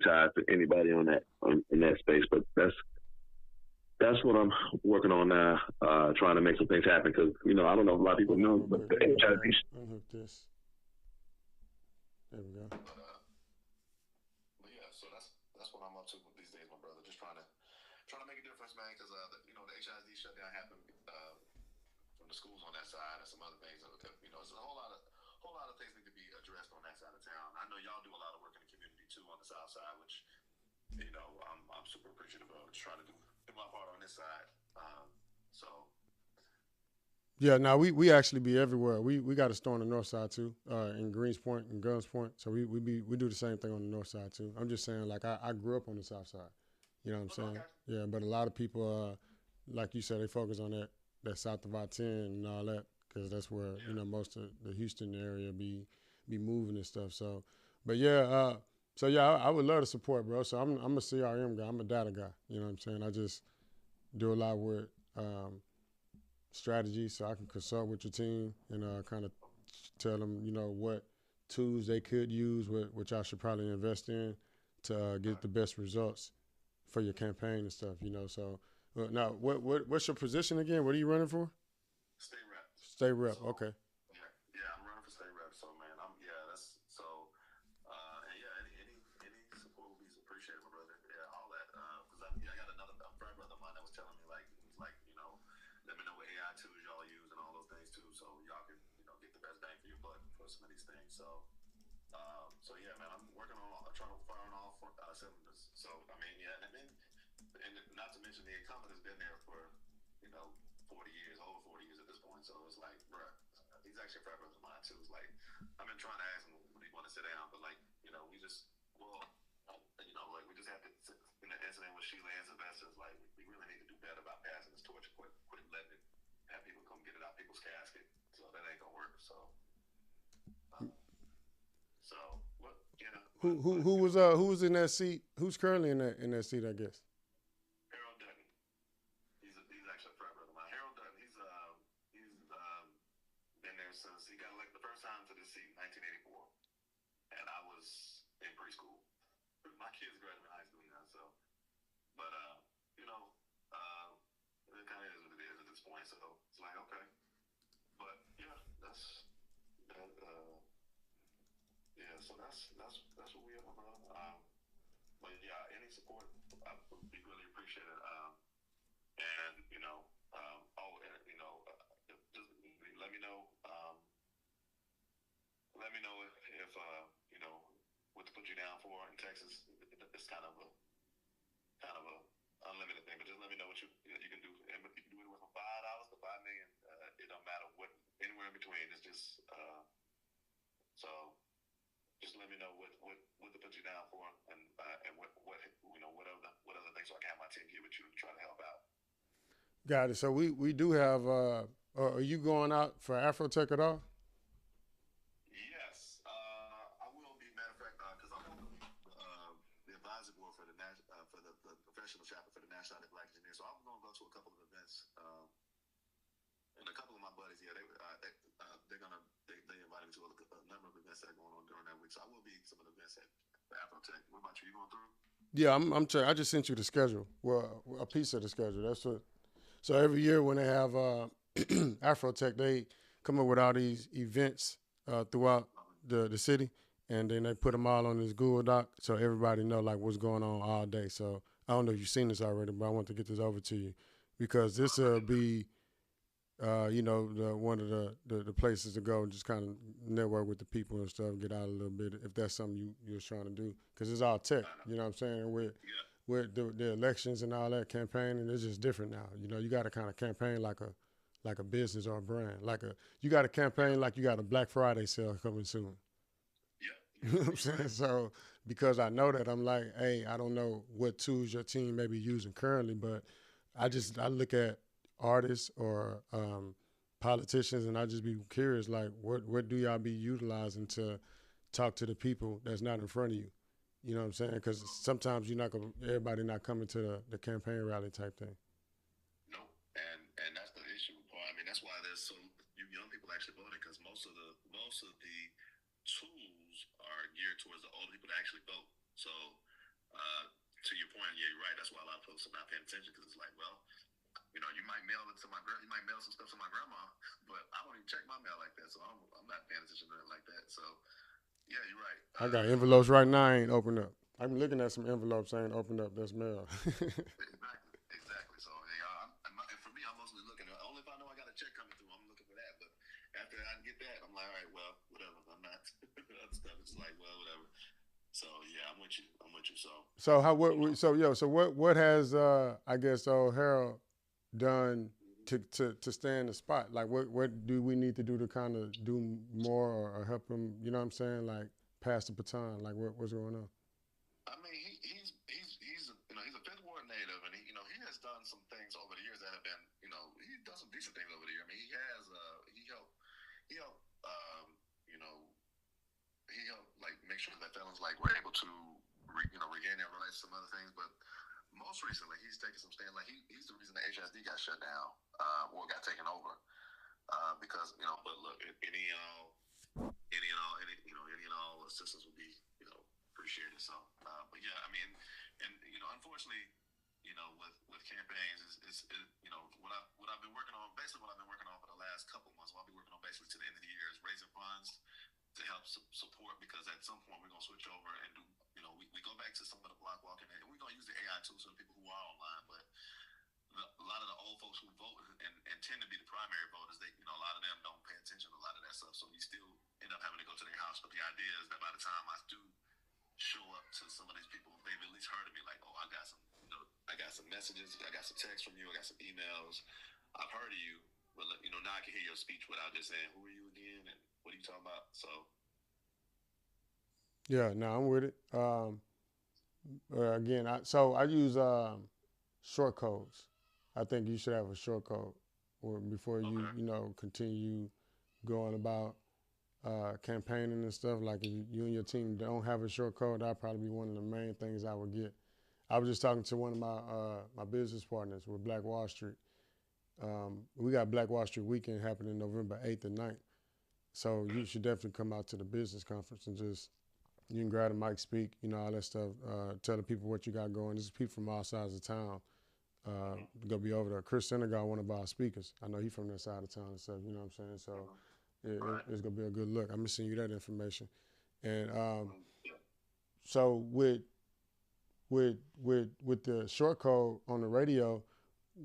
ties to anybody on that in that space. But that's what I'm working on now, trying to make some things happen. Because I don't know if a lot of people know, but the HIV. Unhook this. There we go. But yeah, so that's what I'm up to these days, my brother. Just trying to make a difference, man. Because the HISD shutdown happened from the schools on that side and some other things. It's a whole lot of things need to be addressed on that side of town. I know y'all do a lot of work in the community too on the south side, which I'm super appreciative of. Just trying to do my part on this side. So. Yeah, now we actually be everywhere. We got a store on the north side too, in Greenspoint and Guns Point. So we do the same thing on the north side too. I'm just saying, like I grew up on the south side. You know what I'm saying? Okay. Yeah, but a lot of people, like you said, they focus on that south of I-10 and all that because that's where most of the Houston area be moving and stuff. So, but yeah, I would love to support, bro. So I'm a CRM guy. I'm a data guy. You know what I'm saying? I just do a lot with strategy, so I can consult with your team and kind of tell them, what tools they could use, which I should probably invest in to get the best results for your campaign and stuff. So now, what's your position again? What are you running for? State rep. State rep. Okay. Yeah, I'm running for state rep. So man, that's so. And yeah, any support will be appreciated, my brother. Yeah, all that. Because I got another friend brother of mine that was telling me like let me know what AI tools y'all use and all those things too, so y'all can get the best bang for your buck for some of these things. So yeah, man, I'm working on trying to fire on all cylinders. So I mean, yeah, and not to mention the incumbent has been there for 40 years, over 40 years at this point. So it's like, bruh, he's actually a friend brother of mine too. It's like I've been trying to ask him when he want to sit down, but we just we just had in the incident with Sheila and Sylvester. Like we really need to do better about passing this torch. Quit letting it have people come get it out people's casket. So that ain't gonna work. So what? Who was in that seat? Who's currently in that seat? I guess. Harold Dutton. He's actually a friend brother of mine. Harold Dutton. He's been there since he got elected the first time to this seat in 1984, and I was in preschool. My kids graduated high school now, so. But it kind of is what it is at this point. So it's like okay, but yeah, that's that. Yeah, so that's what we are, bro. But yeah, any support I would be really appreciated. And just let me know. Let me know if what to put you down for in Texas. It's kind of a unlimited thing, but just let me know what you can do. And you can do it from $5 to $5 million. It don't matter what, anywhere in between. It's just so. Just let me know what to put you down for, and what other things so I can have my team get with you and try to help out. Got it. So we do have. Are you going out for Afrotech at all? Yes, I will be. Matter of fact, because I'm on the advisory board for the professional chapter for the National Black Engineers, so I'm going to go to a couple of events. And a couple of my buddies, yeah, they invited me to a number of events that are going on during that week. So I will be some of the events at Afrotech. What about you? You going through? Yeah, I'm. I just sent you the schedule. Well, a piece of the schedule. That's what. So every year when they have Afrotech, they come up with all these events throughout the city, and then they put them all on this Google Doc so everybody know like what's going on all day. So I don't know if you've seen this already, but I want to get this over to you because this will be. One of the places to go and just kind of network with the people and stuff, get out a little bit if that's something you're trying to do. Because it's all tech, you know what I'm saying? And with the elections and all that campaigning, it's just different now. You got to kind of campaign like a business or a brand. You got to campaign like you got a Black Friday sale coming soon. Yeah. You know what I'm saying? So because I know that, I'm like, hey, I don't know what tools your team may be using currently, but I look at artists or politicians, and I just be curious, like, what do y'all be utilizing to talk to the people that's not in front of you? You know what I'm saying? Because sometimes everybody not coming to the campaign rally type thing. No, and that's the issue part. I mean, that's why there's so you young people actually voting because most of the tools are geared towards the older people that actually vote. So To your point, yeah, you're right. That's why a lot of folks are not paying attention because it's like, well, you might mail it to you might mail some stuff to my grandma, but I don't even check my mail like that, so I'm not paying attention to it like that. So yeah, you're right. I got envelopes right now. I ain't opened up. I'm looking at some envelopes I ain't opened up. That's mail. Exactly. So yeah, and for me, I'm mostly looking. Only if I know I got a check coming through, I'm looking for that. But after I get that, I'm like, all right, well, whatever. I'm not other stuff. It's like, well, whatever. So yeah, I'm with you. So how what has I guess Harold done to stay in the spot? Like what do we need to do to kind of do more or help him? You know what I'm saying? Like pass the baton. Like what's going on? I mean, he's a Fifth Ward native, and he has done some things over the years that have been he done some decent things over the years. I mean, he helped he helped like make sure that felons like were able to regain their rights, some other things. But most recently, he's taken some stand. Like he's the reason the HSD got shut down or got taken over because But look, any and all assistance would be appreciated. So, but yeah, I mean, and unfortunately, with campaigns, what I've been working on. Basically, what I've been working on for the last couple months. What I'll be working on basically to the end of the year is raising funds to help support, because at some point we're gonna switch over and do we go back to some of the block walking, and we're gonna use the AI tools for the people who are online. But a lot of the old folks who vote and tend to be the primary voters, a lot of them don't pay attention to a lot of that stuff, so we still end up having to go to their house. But the idea is that by the time I do show up to some of these people, they've at least heard of me. Like, oh, I got some messages, I got some texts from you, I got some emails, I've heard of you. But now I can hear your speech without just saying, who are you again, and what are you talking about? So yeah, no, I'm with it. Again, I use short codes. I think you should have a short code before you continue going about campaigning and stuff. Like if you and your team don't have a short code, that'd probably be one of the main things I would get. I was just talking to one of my business partners with Black Wall Street. We got Black Wall Street weekend happening November 8th and 9th. So you should definitely come out to the business conference and you can grab the mic, speak, all that stuff. Tell the people what you got going. This is people from all sides of town. Gonna be over there. Chris Senegal, one of our speakers. I know he's from that side of town and stuff. You know what I'm saying? So it's gonna be a good look. I'm gonna send you that information. And so with the short code on the radio,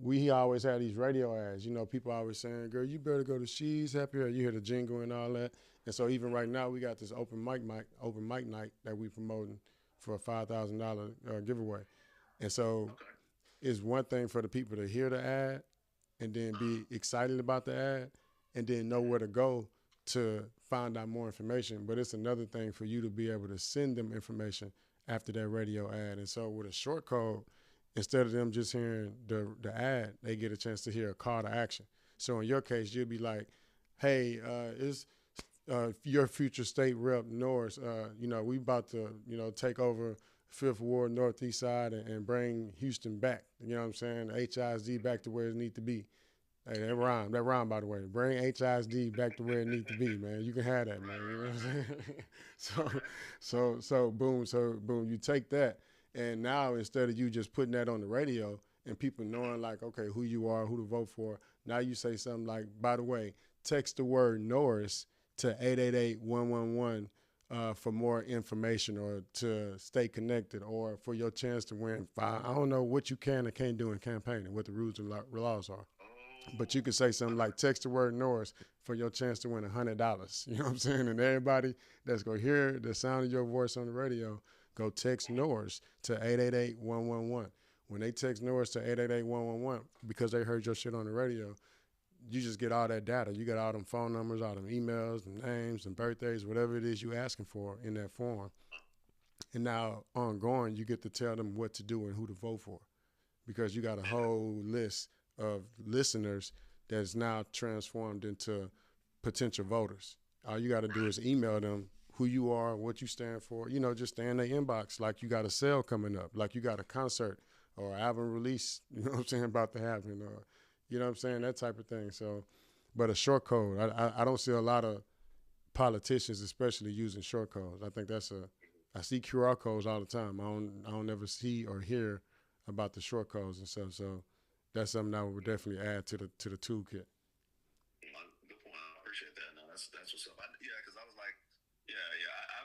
we always had these radio ads. People always saying, "Girl, you better go to She's Happy Hour." You hear the jingle and all that. And so even right now, we got this open mic night that we promoting for a $5,000 giveaway. And so it's one thing for the people to hear the ad and then be excited about the ad and then know where to go to find out more information. But it's another thing for you to be able to send them information after that radio ad. And so with a short code, instead of them just hearing the ad, they get a chance to hear a call to action. So in your case, you'll be like, hey, it's your future state rep, Norris. We about to, take over Fifth Ward, Northeast Side, and bring Houston back. You know what I'm saying? HISD back to where it needs to be. Hey, that rhyme, by the way. Bring HISD back to where it needs to be, man. You can have that, man. You know what I'm saying? So boom. You take that, and now instead of you just putting that on the radio and people knowing like, okay, who you are, who to vote for, now you say something like, by the way, text the word Norris to 888-111 for more information or to stay connected or for your chance to win five. I don't know what you can and can't do in campaigning, what the rules and laws are. But you could say something like text the word Norris for your chance to win $100. You know what I'm saying? And everybody that's going to hear the sound of your voice on the radio, go text Norris to 888-111. When they text Norris to 888-111, because they heard your shit on the radio, you just get all that data. You got all them phone numbers, all them emails, them names, and birthdays, whatever it is you asking for in that form. And now, ongoing, you get to tell them what to do and who to vote for, because you got a whole list of listeners that's now transformed into potential voters. All you got to do is email them who you are, what you stand for. Just stay in their inbox like you got a sale coming up, like you got a concert or album release, about to happen, or you know what I'm saying? That type of thing. So, but a short code, I don't see a lot of politicians, especially using short codes. I think that's I see QR codes all the time. I don't ever see or hear about the short codes and stuff. So that's something I would definitely add to the toolkit. Good point. I appreciate that. No, that's what's up. Yeah, because I was like,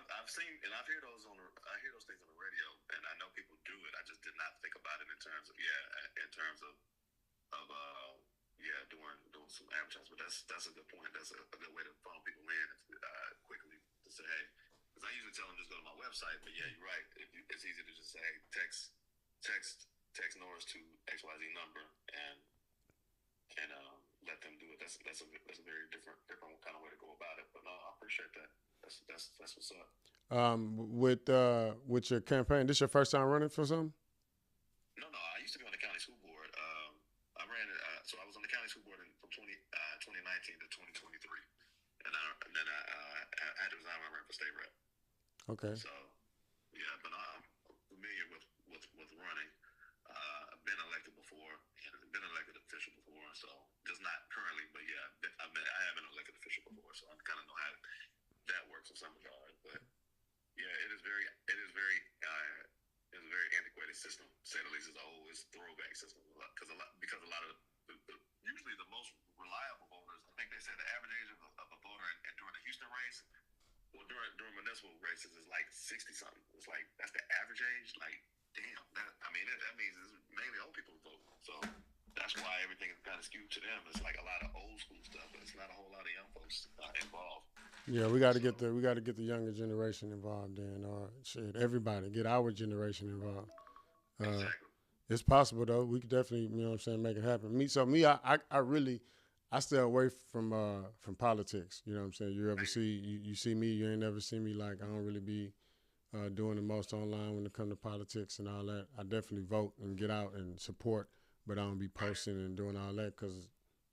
I've seen and I've heard those I hear those things on the radio, and I know people do it. I just did not think about it in terms of doing some advertising. But that's a good point. That's a good way to funnel people in quickly to say, hey, because I usually tell them just go to my website. But yeah, you're right. It's easy to just say, hey, text Norris to XYZ number and let them do it. That's a very different kind of way to go about it. But no, I appreciate that. That's what's up. With your campaign, this your first time running for something? No, I used to be on the county school board. I ran it, so I was on the county school board from 2019 to 2023, and then I had to resign when I ran for state rep. Okay. So yeah, but I'm familiar with running. I've been elected before, and been an elected official before. So just not currently, but yeah, I have been an elected official before, so I kind of know how that works in some regard. But yeah, it is very antiquated system, to say the least. It's a throwback system because a lot of usually the most reliable voters. I think they said the average age of a voter during the Houston race, well during municipal races is like 60 something. It's like that's the average age. Like damn, that means it's mainly old people who vote. So that's why everything is kind of skewed to them. It's like a lot of old school stuff, but it's not a whole lot of young folks involved. Yeah, we got to get the younger generation involved in, or shit, everybody get our generation involved. Exactly. It's possible though. We could definitely, you know what I'm saying, make it happen. I really, I stay away from politics. You know what I'm saying. You ever see you see me? You ain't never see me like I don't really be doing the most online when it comes to politics and all that. I definitely vote and get out and support, but I don't be posting and doing all that because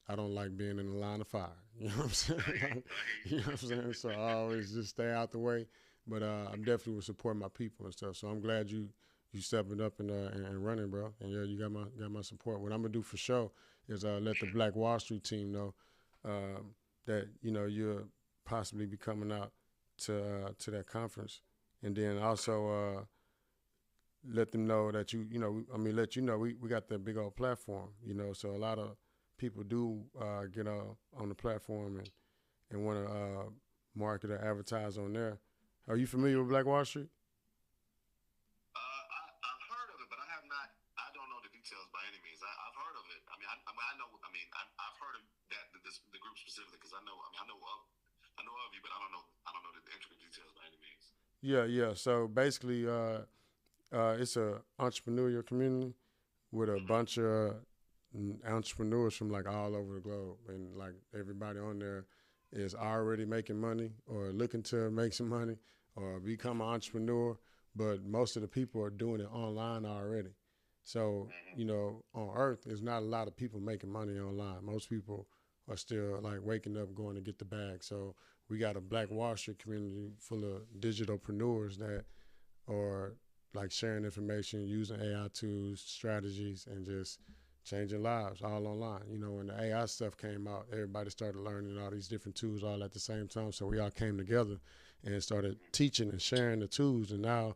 I don't like being in the line of fire. You know what I'm saying? You know what I'm saying? So I always just stay out the way. But I'm definitely would support my people and stuff. So I'm glad you stepping up and running, bro. And yeah, you got my support. What I'm gonna do for sure is let the Black Wall Street team know that you'll possibly be coming out to that conference, and then also let them know that let you know we got that big old platform. So a lot of people do get on the platform and want to market or advertise on there. Are you familiar with Black Wall Street? I've heard of it, but I have not. I don't know the details by any means. I've heard of it. I know. I've heard of that the group specifically because I know of you, but I don't know the intricate details by any means. Yeah. So basically, it's a entrepreneurial community with a bunch of entrepreneurs from like all over the globe, and like everybody on there is already making money or looking to make some money or become an entrepreneur, but most of the people are doing it online already. So, on Earth, there's not a lot of people making money online. Most people are still like waking up, going to get the bag. So we got a Black Wall Street community full of digitalpreneurs that are like sharing information, using AI tools, strategies, and just changing lives all online. When the AI stuff came out, everybody started learning all these different tools all at the same time. So we all came together and started teaching and sharing the tools. And now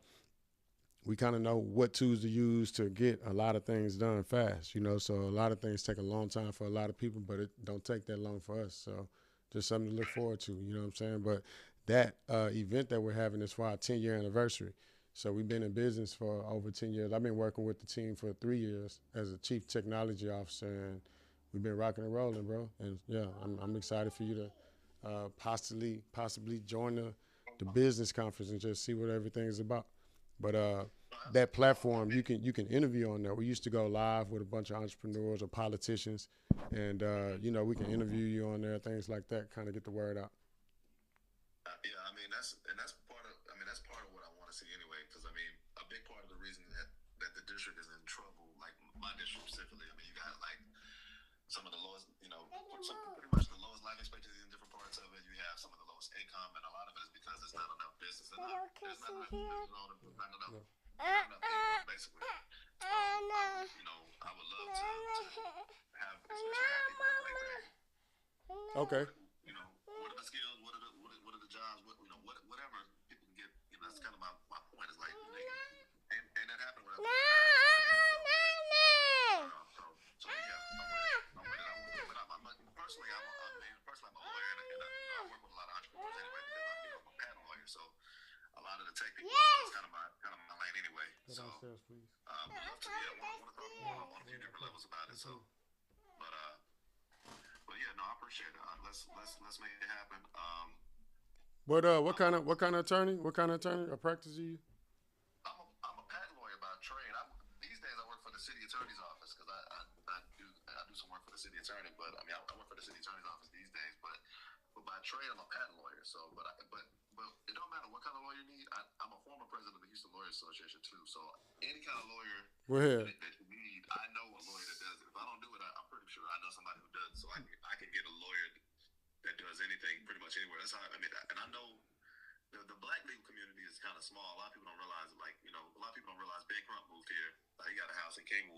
we kind of know what tools to use to get a lot of things done fast, So a lot of things take a long time for a lot of people, but it don't take that long for us. So just something to look forward to, you know what I'm saying? But that event that we're having is for our 10-year anniversary. So we've been in business for over 10 years. I've been working with the team for 3 years as a chief technology officer, and we've been rocking and rolling, bro. And yeah, I'm excited for you to possibly join the business conference and just see what everything is about. But that platform, you can interview on there. We used to go live with a bunch of entrepreneurs or politicians, and we can interview you on there, things like that, kind of get the word out. That's part of what I want to see anyway. Because a big part of the reason that the district is in trouble, like my district specifically, you got like some of the lowest, pretty much the lowest life expectancy in different parts of it. You have some of the lowest income, and a lot of it is because there's not enough business. There's not enough income, basically. So I would love to have especially people like that. Okay. What are the skills? What are the jobs? Whatever people can get. That's kind of my point. details, please. I'd love to. Yeah, want to talk more on a few different levels about it. So, but yeah, no, I appreciate it. Let's make it happen. What kind of attorney? What kind of attorney or practice are you? I'm a patent lawyer by trade. These days I work for the city attorney's office because I do some work for the city attorney. But I mean, I work for the city attorney's office these days. But by trade, I'm a patent lawyer. So, but it don't matter what kind of lawyer you need. I'm a former president of the Houston Lawyers Association too. So any kind of lawyer that you need, I know a lawyer that does it. If I don't do it, I'm pretty sure I know somebody who does. So I can get a lawyer that does anything pretty much anywhere. That's how I mean. And I know the black legal community is kind of small. A lot of people don't realize, like, a lot of people don't realize Ben Crump moved here. He got a house in Kingwood.